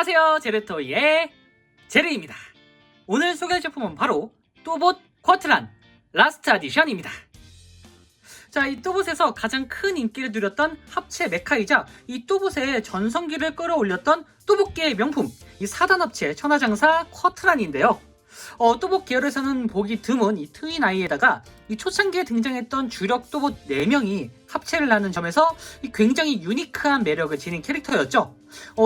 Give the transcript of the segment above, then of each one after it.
안녕하세요, 제르토이의 제르입니다. 오늘 소개할 제품은 바로 또봇 쿼트란 라스트 아디션입니다. 자, 이 또봇에서 가장 큰 인기를 누렸던 합체 메카이자 이 또봇의 전성기를 끌어올렸던 또봇계의 명품, 이 4단 합체 천하장사 쿼트란인데요. 또봇 계열에서는 보기 드문 이 트윈 아이에다가 이 초창기에 등장했던 주력 또봇 4명이 합체를 하는 점에서 이 굉장히 유니크한 매력을 지닌 캐릭터였죠.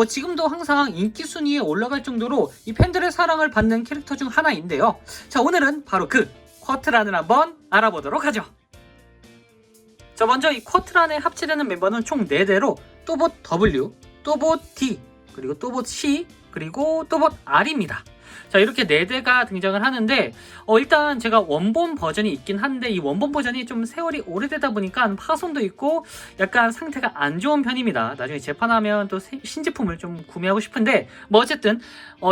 지금도 항상 인기 순위에 올라갈 정도로 이 팬들의 사랑을 받는 캐릭터 중 하나인데요. 자, 오늘은 바로 그 쿼트란을 한번 알아보도록 하죠. 자, 먼저 이 쿼트란에 합체되는 멤버는 총 4대로 또봇 W, 또봇 D, 그리고 또봇 C, 그리고 또봇 R입니다. 자, 이렇게 4대가 등장을 하는데 일단 제가 원본 버전이 있긴 한데 이 원본 버전이 좀 세월이 오래되다 보니까 파손도 있고 약간 상태가 안 좋은 편입니다. 나중에 재판하면 또 신제품을 좀 구매하고 싶은데 뭐 어쨌든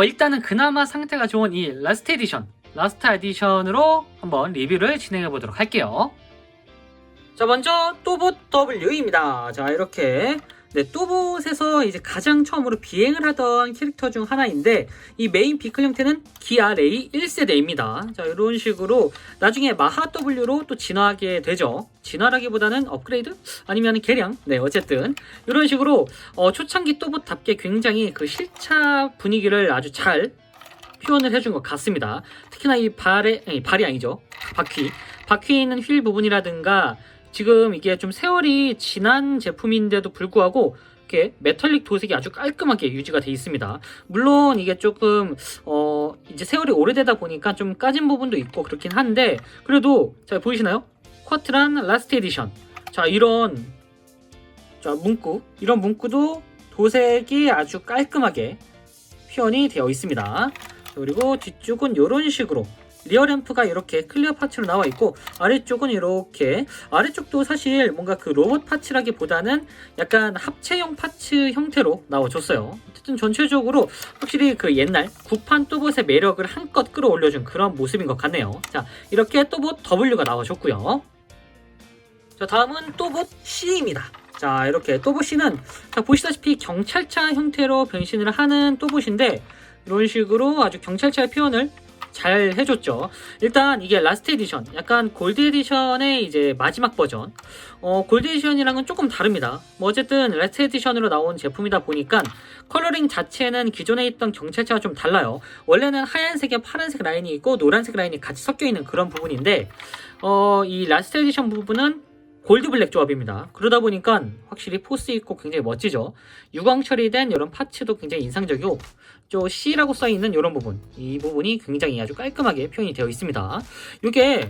일단은 그나마 상태가 좋은 이 라스트 에디션으로 한번 리뷰를 진행해 보도록 할게요. 자, 먼저 또봇 W입니다. 자, 이렇게 또봇에서 이제 가장 처음으로 비행을 하던 캐릭터 중 하나인데 이 메인 비클 형태는 기아 레이 1세대입니다. 자, 이런 식으로 나중에 마하 W로 또 진화하게 되죠. 진화라기보다는 업그레이드? 아니면 개량? 네, 어쨌든 이런 식으로 초창기 또봇답게 굉장히 그 실차 분위기를 아주 잘 표현을 해준 것 같습니다. 특히나 이 발이 아니죠. 바퀴 있는 휠 부분이라든가 지금 이게 좀 세월이 지난 제품인데도 불구하고 이렇게 메탈릭 도색이 아주 깔끔하게 유지가 되어 있습니다. 물론 이게 조금 이제 세월이 오래되다 보니까 좀 까진 부분도 있고 그렇긴 한데 그래도 자, 보이시나요? 쿼트란 라스트 에디션. 자, 이런 문구도 도색이 아주 깔끔하게 표현이 되어 있습니다. 그리고 뒤쪽은 이런 식으로 리어 램프가 이렇게 클리어 파츠로 나와 있고 아래쪽은 이렇게 아래쪽도 사실 뭔가 그 로봇 파츠라기보다는 약간 합체형 파츠 형태로 나와줬어요. 어쨌든 전체적으로 확실히 그 옛날 구판 또봇의 매력을 한껏 끌어올려준 그런 모습인 것 같네요. 자, 이렇게 또봇 W가 나와줬고요. 자, 다음은 또봇 C입니다. 자, 이렇게 또봇 C는 자, 보시다시피 경찰차 형태로 변신을 하는 또봇인데 이런 식으로 아주 경찰차의 표현을 잘 해줬죠. 일단 이게 라스트 에디션, 약간 골드 에디션의 이제 마지막 버전. 골드 에디션이랑은 조금 다릅니다. 뭐 어쨌든 라스트 에디션으로 나온 제품이다 보니까 컬러링 자체는 기존에 있던 경찰차와 좀 달라요. 원래는 하얀색에 파란색 라인이 있고 노란색 라인이 같이 섞여 있는 그런 부분인데 이 라스트 에디션 부분은 골드 블랙 조합입니다. 그러다 보니까 확실히 포스 있고 굉장히 멋지죠. 유광 처리된 이런 파츠도 굉장히 인상적이고 저 C라고 써있는 이런 부분, 이 부분이 굉장히 아주 깔끔하게 표현이 되어 있습니다. 이게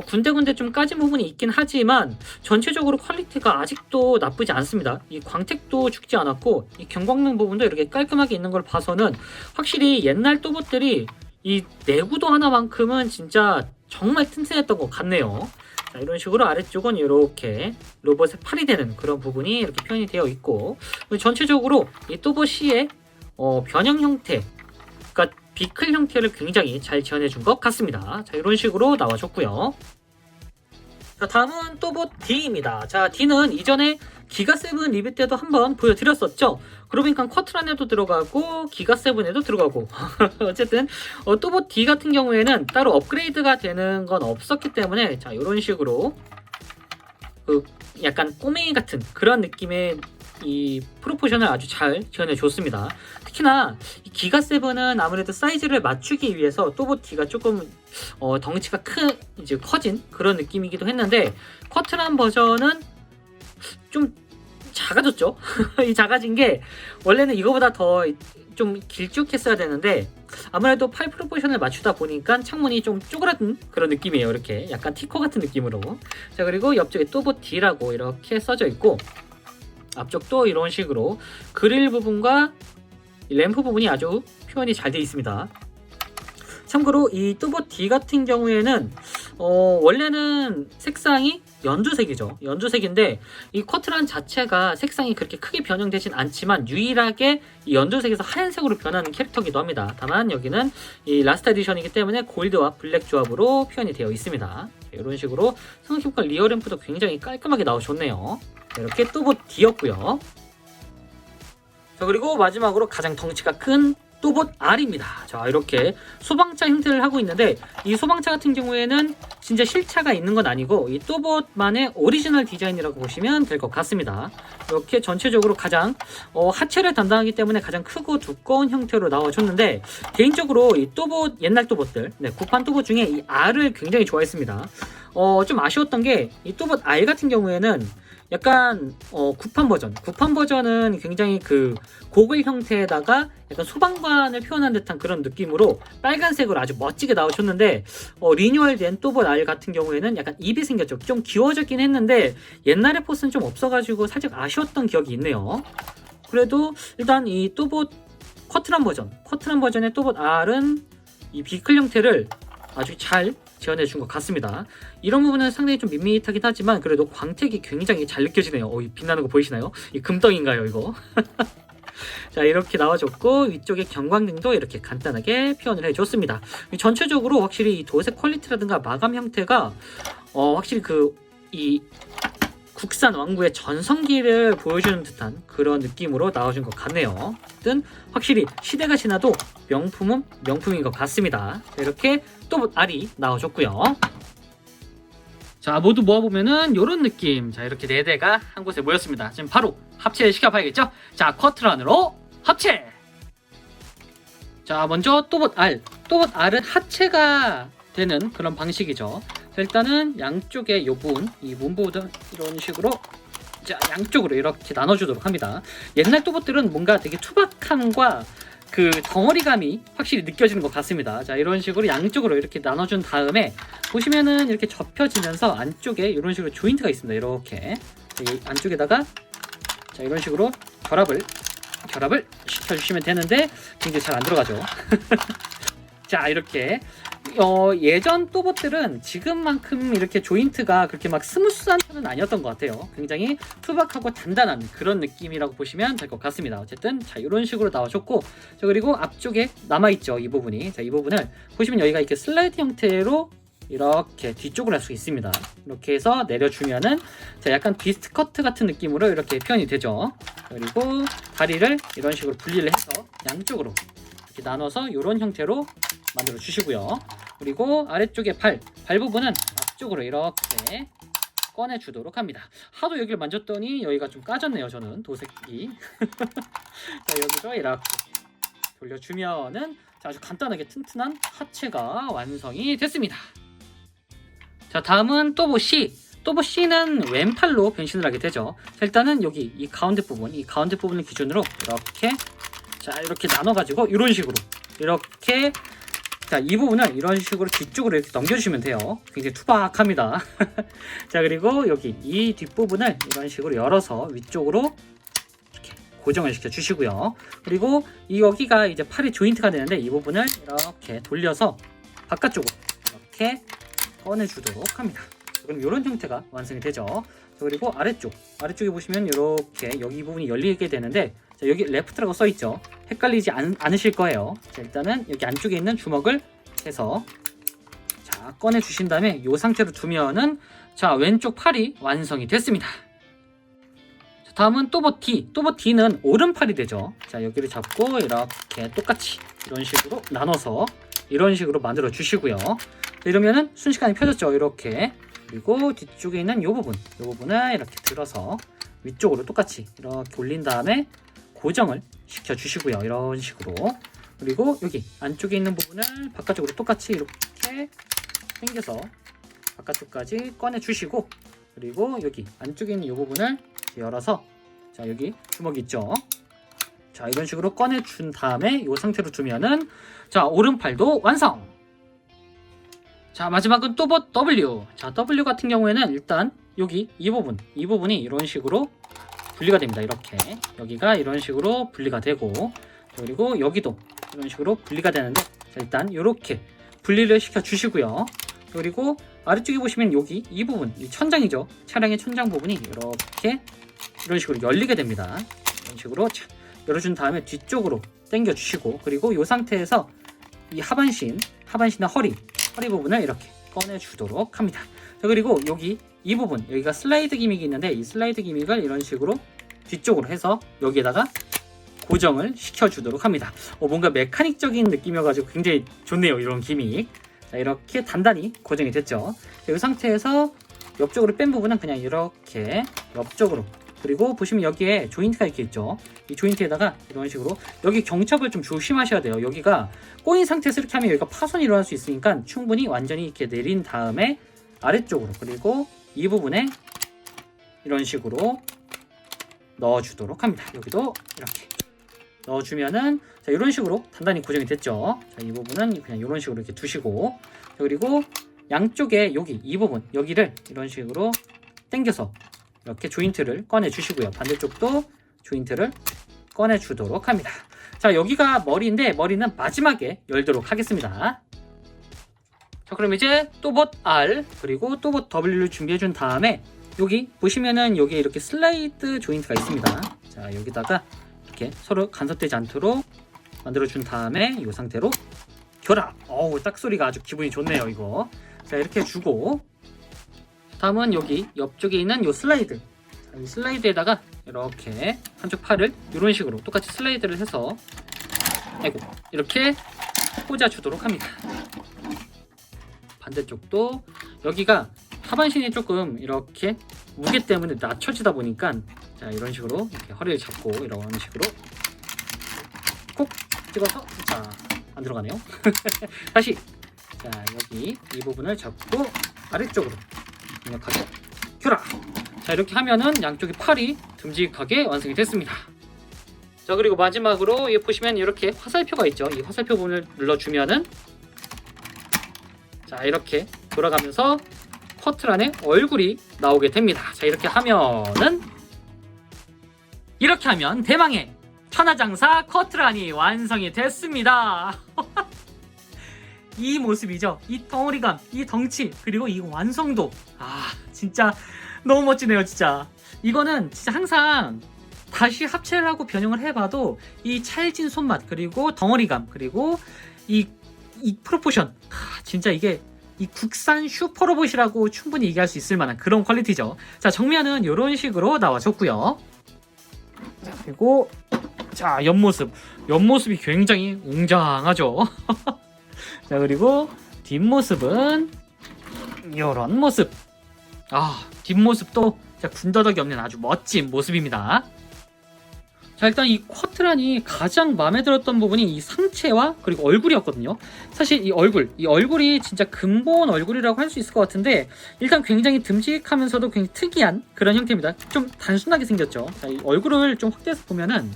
군데군데 좀 까진 부분이 있긴 하지만 전체적으로 퀄리티가 아직도 나쁘지 않습니다. 이 광택도 죽지 않았고 이 경광등 부분도 이렇게 깔끔하게 있는 걸 봐서는 확실히 옛날 또봇들이 이 내구도 하나만큼은 진짜 정말 튼튼했던 것 같네요. 자, 이런 식으로 아래쪽은 이렇게 로봇의 팔이 되는 그런 부분이 이렇게 표현이 되어 있고 전체적으로 이 또봇 C의 변형 형태, 그러니까 비클 형태를 굉장히 잘 지원해 준 것 같습니다. 자, 이런 식으로 나와줬고요. 자, 다음은 또봇 D입니다. 자, D는 이전에 기가7 리뷰 때도 한번 보여드렸었죠. 그러고 보니까 쿼트란에도 들어가고 기가7에도 들어가고 어쨌든 또봇 D 같은 경우에는 따로 업그레이드가 되는 건 없었기 때문에 자, 이런 식으로 그 약간 꼬맹이 같은 그런 느낌의 이 프로포션을 아주 잘 지원해 줬습니다. 특히나 이 기가7은 아무래도 사이즈를 맞추기 위해서 또봇 D가 조금 덩치가 이제 커진 그런 느낌이기도 했는데 쿼트란 버전은 좀 작아졌죠. 이 작아진 게 원래는 이거보다 더 좀 길쭉했어야 되는데 아무래도 팔 프로포션을 맞추다 보니까 창문이 좀 쪼그라든 그런 느낌이에요. 이렇게 약간 티코 같은 느낌으로. 자, 그리고 옆쪽에 또봇 D라고 이렇게 써져 있고 앞쪽도 이런 식으로 그릴 부분과 램프 부분이 아주 표현이 잘 되어 있습니다. 참고로 이 또봇 D 같은 경우에는 원래는 색상이 연두색이죠. 연두색인데 이 쿼트란 자체가 색상이 그렇게 크게 변형되진 않지만 유일하게 이 연두색에서 하얀색으로 변하는 캐릭터이기도 합니다. 다만 여기는 이 라스트 에디션이기 때문에 골드와 블랙 조합으로 표현이 되어 있습니다. 이런 식으로 생각해보니까 리어 램프도 굉장히 깔끔하게 나와줬네요. 이렇게 또봇 D였고요. 자, 그리고 마지막으로 가장 덩치가 큰 또봇 R입니다. 자, 이렇게 소방차 형태를 하고 있는데 이 소방차 같은 경우에는 진짜 실차가 있는 건 아니고 이 또봇만의 오리지널 디자인이라고 보시면 될 것 같습니다. 이렇게 전체적으로 가장 하체를 담당하기 때문에 가장 크고 두꺼운 형태로 나와줬는데 개인적으로 이 또봇 옛날 또봇들, 구판 또봇 중에 이 R을 굉장히 좋아했습니다. 좀 아쉬웠던 게 이 또봇 R 같은 경우에는 약간 구판 버전은 굉장히 그 고글 형태에다가 약간 소방관을 표현한 듯한 그런 느낌으로 빨간색으로 아주 멋지게 나오셨는데 리뉴얼된 또봇 R 같은 경우에는 약간 입이 생겼죠. 좀 귀여워졌긴 했는데 옛날의 포스는 좀 없어가지고 살짝 아쉬웠던 기억이 있네요. 그래도 일단 이 또봇 커트란 버전의 또봇 R은 이 비클 형태를 아주 잘 재현해 준 것 같습니다. 이런 부분은 상당히 좀 밋밋하긴 하지만 그래도 광택이 굉장히 잘 느껴지네요. 이 빛나는 거 보이시나요? 이 금덩인가요 이거? 자, 이렇게 나와줬고 위쪽에 경광등도 이렇게 간단하게 표현을 해줬습니다. 전체적으로 확실히 이 도색 퀄리티라든가 마감 형태가 확실히 이 국산 왕구의 전성기를 보여주는 듯한 그런 느낌으로 나와준 것 같네요. 하여튼 확실히 시대가 지나도 명품은 명품인 것 같습니다. 이렇게 또봇 R이 나와줬고요. 자, 모두 모아보면은 이런 느낌. 자, 이렇게 4대가 한 곳에 모였습니다. 지금 바로 합체를 시켜봐야겠죠? 자, 쿼트란으로 합체! 자, 먼저 또봇 R은 하체가 되는 그런 방식이죠. 자, 일단은 양쪽에 이 문 부분 이런 식으로 자, 양쪽으로 이렇게 나눠주도록 합니다. 옛날 또봇들은 뭔가 되게 투박함과 그 덩어리감이 확실히 느껴지는 것 같습니다. 자, 이런 식으로 양쪽으로 이렇게 나눠준 다음에 보시면은 이렇게 접혀지면서 안쪽에 이런 식으로 조인트가 있습니다. 이렇게 이 안쪽에다가 자, 이런 식으로 결합을 시켜주시면 되는데 굉장히 잘 안 들어가죠. 자, 이렇게 예전 또봇들은 지금만큼 이렇게 조인트가 그렇게 막 스무스한 편은 아니었던 것 같아요. 굉장히 투박하고 단단한 그런 느낌이라고 보시면 될 것 같습니다. 어쨌든 자, 이런 식으로 나와줬고 자, 그리고 앞쪽에 남아있죠. 이 부분이. 자, 이 부분을 보시면 여기가 이렇게 슬라이드 형태로 이렇게 뒤쪽으로 할 수 있습니다. 이렇게 해서 내려주면은 자, 약간 비스트 커트 같은 느낌으로 이렇게 표현이 되죠. 그리고 다리를 이런 식으로 분리를 해서 양쪽으로 이렇게 나눠서 이런 형태로 만들어 주시고요. 그리고 아래쪽에 발 부분은 앞쪽으로 이렇게 꺼내 주도록 합니다. 하도 여기를 만졌더니 여기가 좀 까졌네요. 저는 도색이. 자, 여기서 이렇게 돌려주면은 자, 아주 간단하게 튼튼한 하체가 완성이 됐습니다. 자, 다음은 또봇 C는 왼팔로 변신을 하게 되죠. 자, 일단은 여기 이 가운데 부분을 기준으로 이렇게 나눠가지고 이런 식으로 이렇게 자, 이 부분을 이런 식으로 뒤쪽으로 이렇게 넘겨주시면 돼요. 굉장히 투박합니다. 자, 그리고 여기 이 뒷부분을 이런 식으로 열어서 위쪽으로 이렇게 고정을 시켜 주시고요. 그리고 여기가 이제 팔이 조인트가 되는데 이 부분을 이렇게 돌려서 바깥쪽으로 이렇게 꺼내주도록 합니다. 그럼 이런 형태가 완성이 되죠. 자, 그리고 아래쪽에 보시면 이렇게 여기 부분이 열리게 되는데 자, 여기 레프트라고 써있죠. 헷갈리지 않으실 거예요. 자, 일단은 여기 안쪽에 있는 주먹을 해서 자, 꺼내 주신 다음에 이 상태로 두면은 자, 왼쪽 팔이 완성이 됐습니다. 자, 다음은 또봇 D는 오른팔이 되죠. 자, 여기를 잡고 이렇게 똑같이 이런 식으로 나눠서 이런 식으로 만들어 주시고요. 자, 이러면은 순식간에 펴졌죠. 이렇게. 그리고 뒤쪽에 있는 이 부분을 이렇게 들어서 위쪽으로 똑같이 이렇게 올린 다음에 고정을 시켜 주시고요. 이런 식으로. 그리고 여기 안쪽에 있는 부분을 바깥쪽으로 똑같이 이렇게 당겨서 바깥쪽까지 꺼내 주시고 그리고 여기 안쪽에 있는 이 부분을 열어서 자, 여기 주먹이 있죠. 자, 이런 식으로 꺼내 준 다음에 이 상태로 두면은 자, 오른팔도 완성. 자, 마지막은 또봇 W. 자, W 같은 경우에는 일단 여기 이 부분이 이런 식으로 분리가 됩니다. 이렇게 여기가 이런 식으로 분리가 되고 그리고 여기도 이런 식으로 분리가 되는데 자, 일단 이렇게 분리를 시켜 주시고요. 그리고 아래쪽에 보시면 여기 이 부분, 이 천장이죠. 차량의 천장 부분이 이렇게 이런 식으로 열리게 됩니다. 이런 식으로 열어준 다음에 뒤쪽으로 당겨 주시고 그리고 이 상태에서 이 하반신의 허리 부분을 이렇게 꺼내 주도록 합니다. 자, 그리고 여기 이 부분, 여기가 슬라이드 기믹이 있는데 이 슬라이드 기믹을 이런 식으로 뒤쪽으로 해서 여기에다가 고정을 시켜주도록 합니다. 뭔가 메카닉적인 느낌이어가지고 굉장히 좋네요. 이런 기믹. 자, 이렇게 단단히 고정이 됐죠. 자, 이 상태에서 옆쪽으로 뺀 부분은 그냥 이렇게 옆쪽으로, 그리고 보시면 여기에 조인트가 이렇게 있죠. 이 조인트에다가 이런 식으로 여기 경첩을 좀 조심하셔야 돼요. 여기가 꼬인 상태에서 이렇게 하면 여기가 파손이 일어날 수 있으니까 충분히 완전히 이렇게 내린 다음에 아래쪽으로, 그리고 이 부분에 이런 식으로 넣어주도록 합니다. 여기도 이렇게 넣어주면은, 자, 이런 식으로 단단히 고정이 됐죠. 자, 이 부분은 그냥 이런 식으로 이렇게 두시고, 자, 그리고 양쪽에 여기 이 부분, 여기를 이런 식으로 당겨서 이렇게 조인트를 꺼내 주시고요. 반대쪽도 조인트를 꺼내 주도록 합니다. 자, 여기가 머리인데 머리는 마지막에 열도록 하겠습니다. 자, 그럼 이제 또봇 R 그리고 또봇 W를 준비해 준 다음에 여기 보시면은 여기 이렇게 슬라이드 조인트가 있습니다. 자, 여기다가 이렇게 서로 간섭되지 않도록 만들어 준 다음에 이 상태로 결합. 어우, 딱 소리가 아주 기분이 좋네요, 이거. 자, 이렇게 주고, 다음은 여기 옆쪽에 있는 이 슬라이드. 자, 이 슬라이드에다가 이렇게 한쪽 팔을 이런 식으로 똑같이 슬라이드를 해서, 아이고, 이렇게 꽂아 주도록 합니다. 반대쪽도 여기가 하반신이 조금 이렇게 무게 때문에 낮춰지다 보니까, 자, 이런 식으로 이렇게 허리를 잡고 이런 식으로 콕 찍어서, 자, 안 들어가네요. 다시, 자, 여기 이 부분을 잡고 아래쪽으로 강력하게 결합. 자, 이렇게 하면은 양쪽의 팔이 듬직하게 완성이 됐습니다. 자, 그리고 마지막으로 여기 보시면 이렇게 화살표가 있죠. 이 화살표 부분을 눌러주면은, 자, 이렇게 돌아가면서 커트란의 얼굴이 나오게 됩니다. 자, 이렇게 하면은, 이렇게 하면 대망의 천하장사 커트란이 완성이 됐습니다. 이 모습이죠. 이 덩어리감, 이 덩치, 그리고 이 완성도. 아, 진짜 너무 멋지네요, 진짜. 이거는 진짜 항상 다시 합체를 하고 변형을 해봐도 이 찰진 손맛, 그리고 덩어리감, 그리고 이 프로포션. 진짜 이게 이 국산 슈퍼로봇이라고 충분히 얘기할 수 있을 만한 그런 퀄리티죠. 자, 정면은 이런 식으로 나와줬고요. 자, 그리고 자, 옆모습이 굉장히 웅장하죠. 자, 그리고 뒷모습은 이런 모습. 아, 뒷모습도 군더더기 없는 아주 멋진 모습입니다. 자, 일단 이 커트란이 가장 마음에 들었던 부분이 이 상체와 그리고 얼굴이었거든요. 사실 이 얼굴이 진짜 근본 얼굴이라고 할 수 있을 것 같은데, 일단 굉장히 듬직하면서도 굉장히 특이한 그런 형태입니다. 좀 단순하게 생겼죠. 자, 이 얼굴을 좀 확대해서 보면은,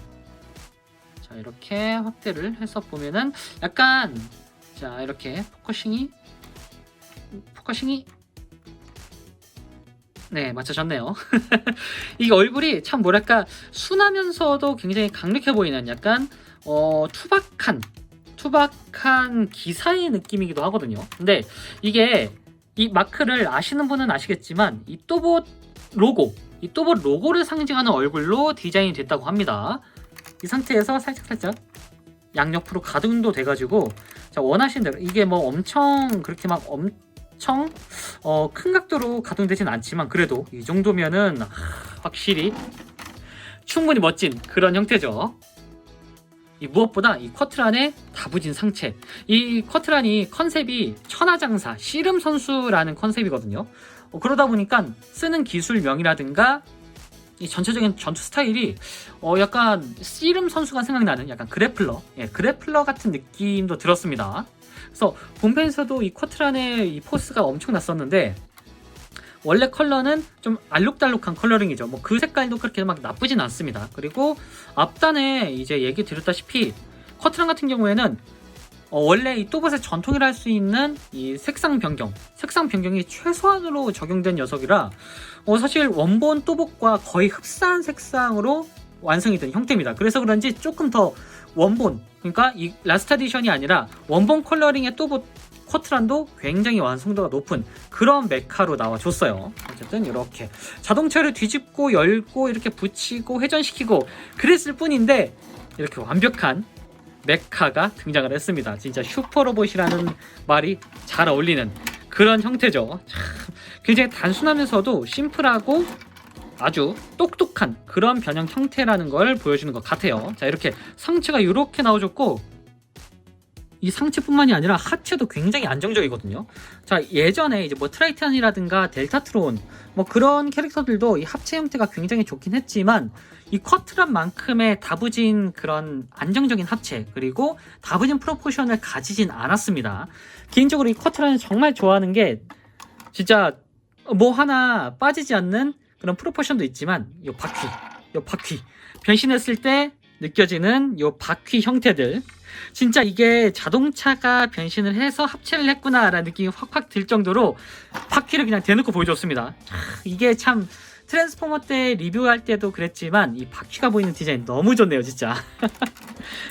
자, 이렇게 확대를 해서 보면은 약간, 자, 이렇게 포커싱이 네, 맞춰졌네요. 이 얼굴이 참 뭐랄까 순하면서도 굉장히 강력해 보이는 약간 투박한 기사의 느낌이기도 하거든요. 근데 이게 이 마크를 아시는 분은 아시겠지만 이 또봇 로고를 상징하는 얼굴로 디자인이 됐다고 합니다. 이 상태에서 살짝 양옆으로 가동도 돼가지고, 자, 원하신 대로 이게 뭐 엄청 그렇게 막 엄청 큰 각도로 가동되진 않지만 그래도 이 정도면은 확실히 충분히 멋진 그런 형태죠. 이 무엇보다 이 커트란의 다부진 상체, 이 커트란이 컨셉이 천하장사 씨름 선수라는 컨셉이거든요. 그러다 보니까 쓰는 기술명이라든가 이 전체적인 전투 스타일이 약간 씨름 선수가 생각나는 약간 그래플러 같은 느낌도 들었습니다. 그래서 본편에서도 이 커트란의 이 포스가 엄청 났었는데, 원래 컬러는 좀 알록달록한 컬러링이죠. 뭐 그 색깔도 그렇게 막 나쁘진 않습니다. 그리고 앞단에 이제 얘기 드렸다시피 커트란 같은 경우에는 원래 이 또봇의 전통이라 할 수 있는 이 색상 변경이 최소한으로 적용된 녀석이라 사실 원본 또봇과 거의 흡사한 색상으로 완성이 된 형태입니다. 그래서 그런지 조금 더 원본, 그러니까 이 라스트 에디션이 아니라 원본 컬러링의 또봇 커트란도 굉장히 완성도가 높은 그런 메카로 나와줬어요. 어쨌든 이렇게 자동차를 뒤집고 열고 이렇게 붙이고 회전시키고 그랬을 뿐인데 이렇게 완벽한 메카가 등장을 했습니다. 진짜 슈퍼로봇이라는 말이 잘 어울리는 그런 형태죠. 참, 굉장히 단순하면서도 심플하고 아주 똑똑한 그런 변형 형태라는 걸 보여주는 것 같아요. 자, 이렇게 상체가 이렇게 나와줬고, 이 상체뿐만이 아니라 하체도 굉장히 안정적이거든요. 자, 예전에 이제 뭐 트라이탄이라든가 델타트론 뭐 그런 캐릭터들도 이 하체 형태가 굉장히 좋긴 했지만, 이 쿼트란만큼의 다부진 그런 안정적인 하체, 그리고 다부진 프로포션을 가지진 않았습니다. 개인적으로 이 쿼트란을 정말 좋아하는 게, 진짜 뭐 하나 빠지지 않는 그런 프로포션도 있지만, 요 바퀴 변신했을 때 느껴지는 요 바퀴 형태들, 진짜 이게 자동차가 변신을 해서 합체를 했구나 라는 느낌이 확확 들 정도로 바퀴를 그냥 대놓고 보여줬습니다. 이게 참 트랜스포머 때 리뷰할 때도 그랬지만 이 바퀴가 보이는 디자인 너무 좋네요, 진짜.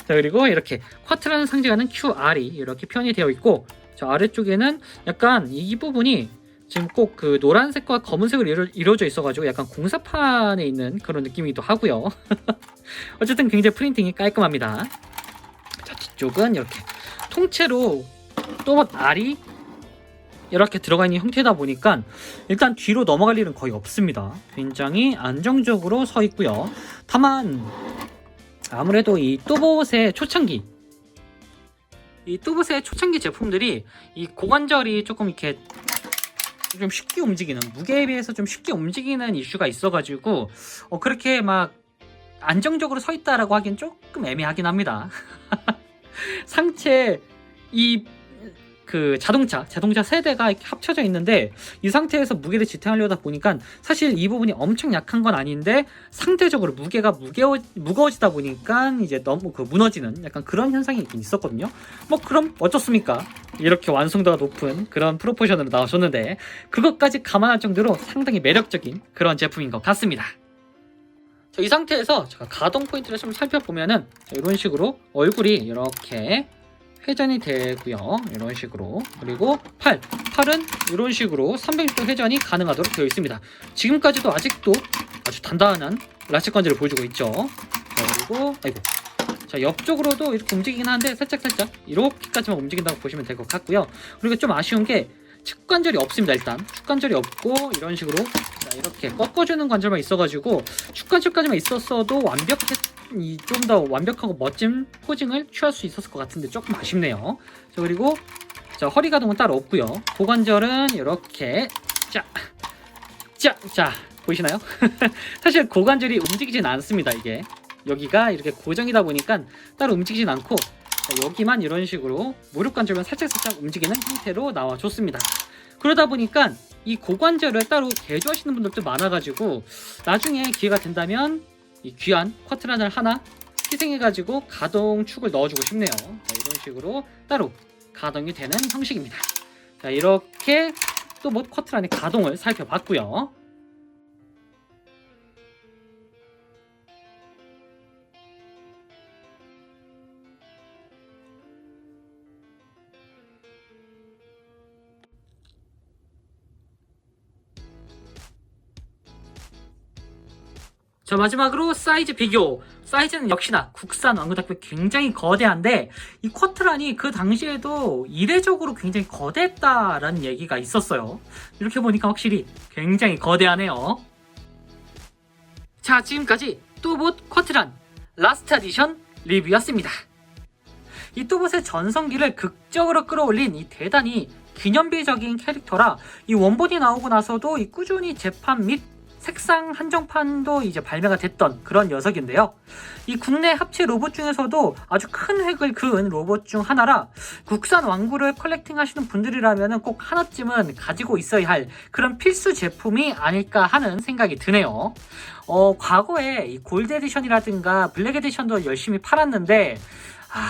자, 그리고 이렇게 쿼트라는 상징하는 QR이 이렇게 표현이 되어 있고, 저 아래쪽에는 약간 이 부분이 지금 꼭 그 노란색과 검은색으로 이루어져 있어가지고 약간 공사판에 있는 그런 느낌이기도 하고요. 어쨌든 굉장히 프린팅이 깔끔합니다. 자, 뒤쪽은 이렇게 통째로 또 알이 이렇게 들어가 있는 형태다 보니까 일단 뒤로 넘어갈 일은 거의 없습니다. 굉장히 안정적으로 서 있고요. 다만 아무래도 이 또봇의 초창기, 제품들이 이 고관절이 조금 이렇게 좀 쉽게 움직이는, 무게에 비해서 좀 쉽게 움직이는 이슈가 있어가지고 그렇게 막 안정적으로 서 있다라고 하기엔 조금 애매하긴 합니다. 상체 이 그 자동차 세대가 이렇게 합쳐져 있는데, 이 상태에서 무게를 지탱하려다 보니까 사실 이 부분이 엄청 약한 건 아닌데 상대적으로 무게가 무거워지다 보니까 이제 너무 무너지는 약간 그런 현상이 있긴 있었거든요. 뭐 그럼 어쩌습니까? 이렇게 완성도가 높은 그런 프로포션으로 나와줬는데, 그것까지 감안할 정도로 상당히 매력적인 그런 제품인 것 같습니다. 자, 이 상태에서 제가 가동 포인트를 좀 살펴보면은 이런 식으로 얼굴이 이렇게 회전이 되고요. 이런 식으로. 그리고 팔은 이런 식으로 360도 회전이 가능하도록 되어 있습니다. 지금까지도 아직도 아주 단단한 라체 관절을 보여주고 있죠. 자, 그리고 자, 옆쪽으로도 이렇게 움직이긴 하는데 살짝 이렇게까지만 움직인다고 보시면 될 것 같고요. 그리고 좀 아쉬운 게 측관절이 없습니다. 일단 측관절이 없고 이런 식으로 이렇게 꺾어주는 관절만 있어가지고 축관절까지만 있었어도 좀 더 완벽하고 멋진 포징을 취할 수 있었을 것 같은데 조금 아쉽네요. 자, 그리고 자, 허리 가동은 따로 없고요. 고관절은 이렇게 자 보이시나요? 사실 고관절이 움직이진 않습니다. 이게 여기가 이렇게 고정이다 보니까 따로 움직이진 않고, 자, 여기만 이런 식으로 무릎 관절만 살짝 움직이는 형태로 나와줬습니다. 그러다 보니까 이 고관절을 따로 개조하시는 분들도 많아가지고 나중에 기회가 된다면 이 귀한 쿼트란을 하나 희생해가지고 가동축을 넣어주고 싶네요. 자, 이런 식으로 따로 가동이 되는 형식입니다. 자, 이렇게 또 쿼트란의 가동을 살펴봤고요. 자, 마지막으로 사이즈 비교. 사이즈는 역시나 국산 왕구닭뼈 굉장히 거대한데, 이 쿼트란이 그 당시에도 이례적으로 굉장히 거대했다라는 얘기가 있었어요. 이렇게 보니까 확실히 굉장히 거대하네요. 자, 지금까지 또봇 쿼트란 라스트 에디션 리뷰였습니다. 이 또봇의 전성기를 극적으로 끌어올린 이 대단히 기념비적인 캐릭터라 이 원본이 나오고 나서도 이 꾸준히 재판 및 색상 한정판도 이제 발매가 됐던 그런 녀석인데요. 이 국내 합체 로봇 중에서도 아주 큰 획을 그은 로봇 중 하나라, 국산 왕구를 컬렉팅 하시는 분들이라면 꼭 하나쯤은 가지고 있어야 할 그런 필수 제품이 아닐까 하는 생각이 드네요. 과거에 이 골드 에디션이라든가 블랙 에디션도 열심히 팔았는데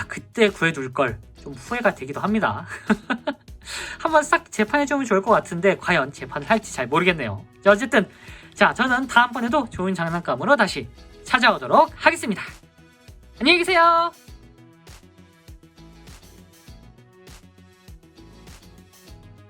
그때 구해둘 걸 좀 후회가 되기도 합니다. 한번 싹 재판해주면 좋을 것 같은데 과연 재판을 할지 잘 모르겠네요. 자, 어쨌든 저는 다음번에도 좋은 장난감으로 다시 찾아오도록 하겠습니다. 안녕히 계세요.